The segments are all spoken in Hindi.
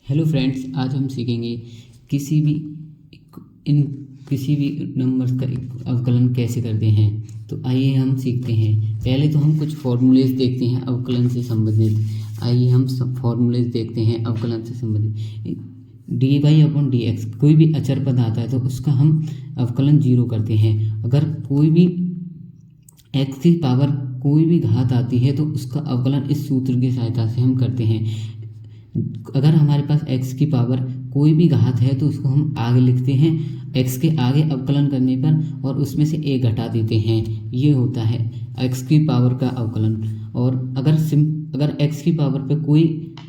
हेलो फ्रेंड्स, आज हम सीखेंगे किसी भी नंबर्स का अवकलन कैसे करते हैं। तो आइए हम सीखते हैं। पहले तो हम कुछ फॉर्मूलेज देखते हैं अवकलन से संबंधित। आइए हम सब फॉर्मूलेज देखते हैं अवकलन से संबंधित। D Y upon D x, कोई भी अचर पद आता है तो उसका हम अवकलन जीरो करते हैं। अगर कोई भी एक्स की पावर कोई भी घात आती है तो उसका अवकलन इस सूत्र की सहायता से हम करते हैं। अगर हमारे पास x की पावर कोई भी घात है तो उसको हम आगे लिखते हैं x के आगे अवकलन करने पर, और उसमें से a घटा देते हैं। ये होता है x की पावर का अवकलन। और अगर x की पावर पे कोई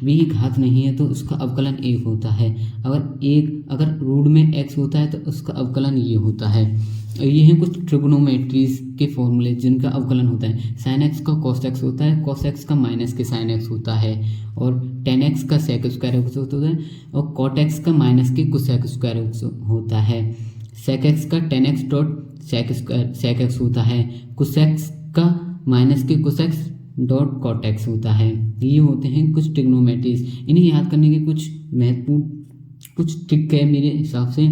भी घात नहीं है तो उसका अवकलन 1 होता है। अगर रूट में x होता है तो उसका अवकलन ये होता है। ये हैं कुछ ट्रिग्नोमेट्रीज के फॉर्मूले जिनका अवकलन होता है। साइन एक्स का कॉस एक्स होता है, कॉस एक्स का माइनस के साइन एक्स होता है, और टेन एक्स का सेक स्क्वायर एक्स होता है, और कॉट एक्स का माइनस के कोसेक स्क्वायर एक्स होता है। सेक एक्स का tan x dot sec x होता है। कोसेक्स का माइनस के कोसेक्स डॉट कॉट एक्स होता है। ये होते हैं कुछ ट्रिग्नोमेट्रीज। इन्हें याद करने के कुछ महत्वपूर्ण कुछ ट्रिक है मेरे हिसाब से,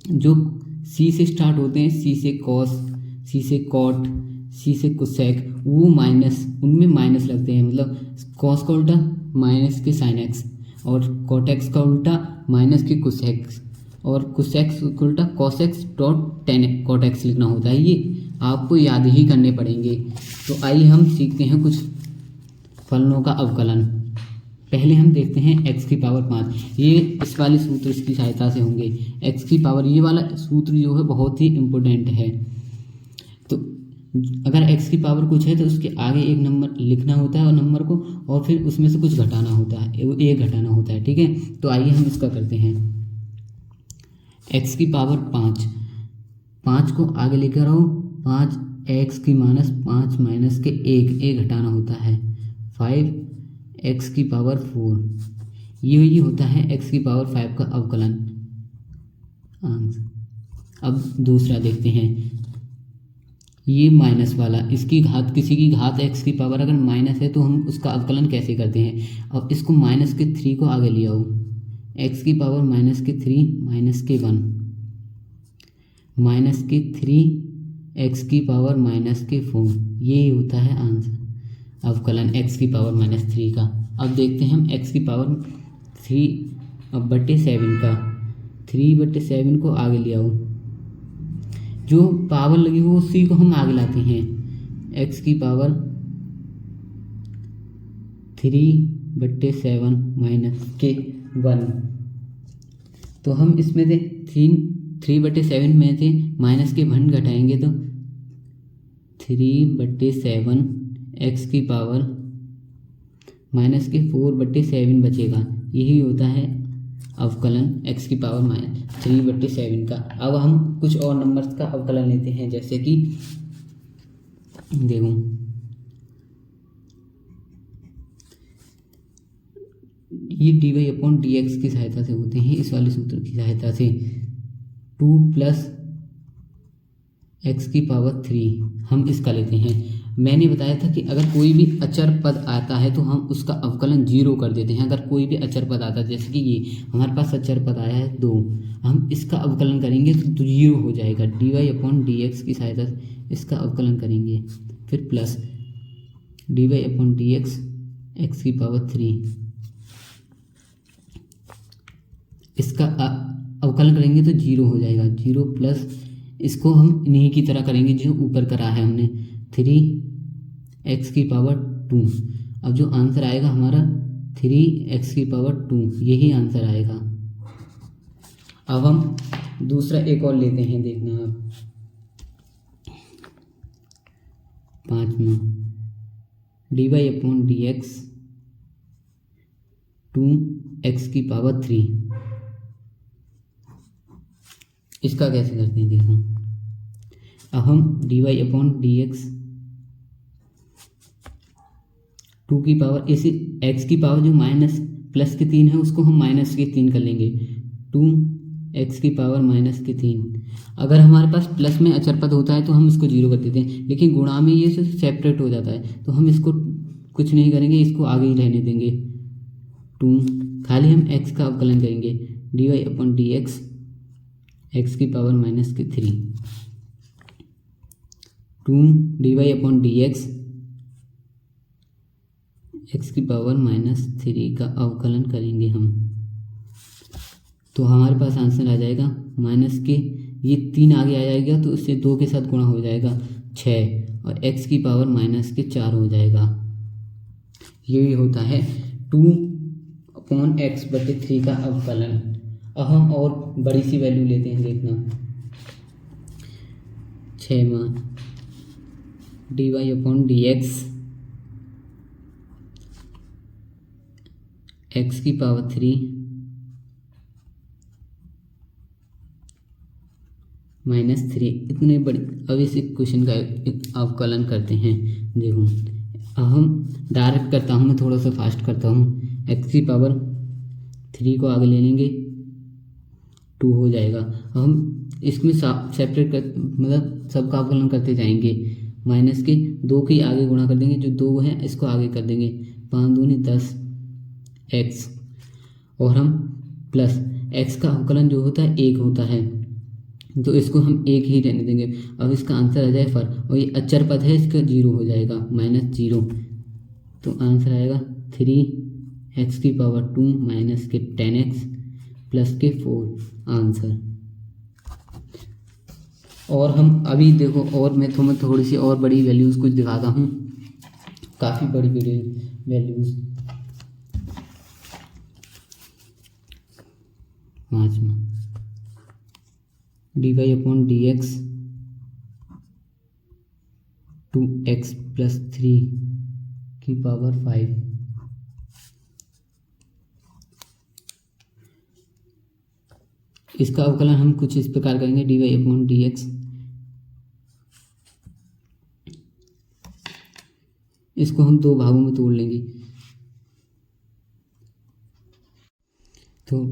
जो सी से स्टार्ट होते हैं। सी से कॉस, सी से कॉट, सी से कोसेक, वो माइनस, उनमें माइनस लगते हैं। मतलब कॉस का उल्टा माइनस के साइन एक्स, और कॉट एक्स का उल्टा माइनस के कोसेक्स, और कोसेक्स का उल्टा cos x dot tan cot x लिखना होता है। ये आपको याद ही करने पड़ेंगे। तो आइए हम सीखते हैं कुछ फलनों का अवकलन। पहले हम देखते हैं x की पावर 5। ये इस वाले सूत्र की सहायता से होंगे। x की पावर, ये वाला सूत्र जो है बहुत ही इम्पोर्टेंट है। तो अगर x की पावर कुछ है तो उसके आगे एक नंबर लिखना होता है, और नंबर को, और फिर उसमें से कुछ घटाना होता है, एक घटाना होता है। ठीक है, तो आइए हम इसका करते हैं। x की पावर 5 को आगे लेकर आओ। 5x की माइनस 5 माइनस के एक घटाना होता है। 5x की पावर 4, ये होता है x की पावर 5 का अवकलन। अब दूसरा देखते हैं। ये माइनस वाला, इसकी घात, किसी की घात x की पावर अगर माइनस है तो हम उसका अवकलन कैसे करते हैं। और इसको माइनस के 3 को आगे ले आओ। x की पावर माइनस के 3 माइनस के 1 माइनस के 3 x की पावर माइनस के 4, यही होता है आंसर, अवकलन x की पावर -3 का। अब देखते हैं हम x की पावर 3/7 का। 3/7 को आगे ले आओ। जो पावर लगी हो उसी को हम आगे लाते हैं। x की पावर 3/7 माइनस के 1। तो हम इसमें से 3/7 में से माइनस के 1 घटाएंगे तो 3/7 x की पावर माइनस के 4/7 बचेगा। यही होता है अवकलन x की पावर -3/7 का। अब हम कुछ और नंबर्स का अवकलन लेते हैं, जैसे कि देखो, ये d Y upon D x की सहायता से होते हैं, इस वाले सूत्र की सहायता से। 2 + x की पावर 3 हम इसका लेते हैं। मैंने बताया था कि अगर कोई भी अचर पद आता है तो हम उसका अवकलन 0 कर देते हैं। अगर कोई भी अचर पद आता है, जैसे कि ये हमारे पास अचर पद आया है 2, हम इसका अवकलन करेंगे तो 0 हो जाएगा। D Y upon D x की सहायता से इसका अवकलन करेंगे, फिर plus d Y upon D x x की पावर 3, इसका अवकलन करेंगे तो 0 हो जाएगा। 0 प्लस, इसको हम इन्हीं की तरह करेंगे जो ऊपर करा है हमने, 3x की पावर 2। अब जो आंसर आएगा हमारा 3x की पावर 2, यही आंसर आएगा। अब हम दूसरा एक और लेते हैं, देखना आप। 5वां, D Y upon D X 2x की पावर 3, इसका कैसे करते हैं देखो। अब हम d Y upon D x 2 की पावर, इसी x की पावर जो माइनस प्लस के 3 है उसको हम माइनस के 3 कर लेंगे। 2x की पावर -3। अगर हमारे पास प्लस में अचर पद होता है तो हम इसको 0 कर देते हैं, लेकिन गुणा में ये सेपरेट हो जाता है तो हम इसको कुछ नहीं करेंगे, इसको आगे ही रहने देंगे। 2 खाली हम x का अवकलन करेंगे dy/dx x की पावर -3 2 dy/dx x की पावर -3 का अवकलन करेंगे हम, तो हमारे पास आंसर आ जाएगा माइनस के ये 3 आगे आ जाएगा तो इससे 2 के साथ गुणा हो जाएगा 6 और x की पावर -4 हो जाएगा। ये होता है 2/x/3 का अवकलन। अब हम और बड़ी सी वैल्यू लेते हैं, देखना 6 मान dy/dx x की पावर 3 -3 इतने बड़ी। अब इस इक्वेशन का एक अवकलन करते हैं। देखो अब हम डायरेक्ट करता हूँ, मैं थोड़ा सा फास्ट करता हूँ। x की पावर 3 को आगे ले लेंगे 2 हो जाएगा। अब हम इसमें सेपरेट कर मतलब सबका अवकलन करते जाएंगे। माइनस के 2 के आगे गुणा कर देंगे, जो 2 है इसको आगे कर देंगे 5 दूनी 10 x और हम प्लस x का अवकलन जो होता है 1 होता है तो इसको हम 1 ही रहने देंगे। अब इसका आंसर आ जाए फर और ये अचर पद है इसका 0 हो जाएगा -0, तो आंसर आएगा 3x की पावर 2 माइनस के 10x प्लस के 4 आंसर। और हम अभी देखो और मैं तुम्हें थोड़ी सी और बड़ी वैल्यूज़ कुछ दिखाता हूँ, काफ़ी बड़ी बड़ी वैल्यूज़। 5 dy/dx 2x+3 की पावर 5 इसका अवकलन हम कुछ इस प्रकार करेंगे dy/dx इसको हम 2 भागों में तोड़ लेंगे, तो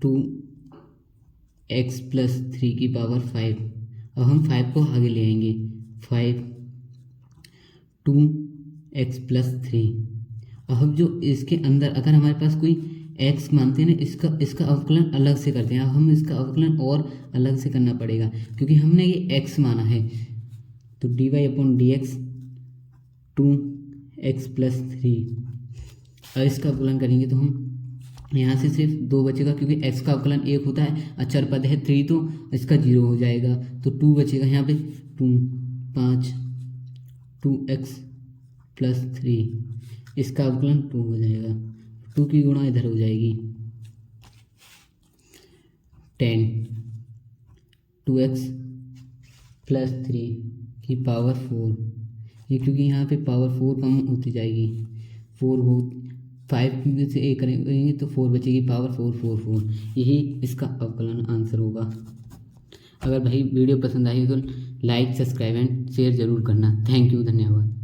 2x+3 की पावर 5। अब हम 5 को आगे ले आएंगे 5 2x+3। अब जो इसके अंदर अगर हमारे पास कोई x मानते हैं ना, इसका अवकलन अलग से करते हैं। अब हम इसका अवकलन और अलग से करना पड़ेगा क्योंकि हमने ये x माना है। तो dy/dx 2x+3 अब इसका अवकलन करेंगे तो हम यहाँ से सिर्फ 2 बचेगा क्योंकि x का अवकलन 1 होता है, अचर पद है 3 तो इसका 0 हो जाएगा, तो 2 बचेगा यहाँ पे 5 2x+3 इसका अवकलन 2 हो जाएगा, 2 की गुणा इधर हो जाएगी 10 2x+3 की पावर 4। ये क्योंकि यहाँ पे पावर 4 कम होती जाएगी, 5 में से 1 करेंगे तो 4 बचेगी, पावर 4 यही इसका अवकलन आंसर होगा। अगर भाई वीडियो पसंद आई तो लाइक सब्सक्राइब एंड शेयर ज़रूर करना। थैंक यू, धन्यवाद।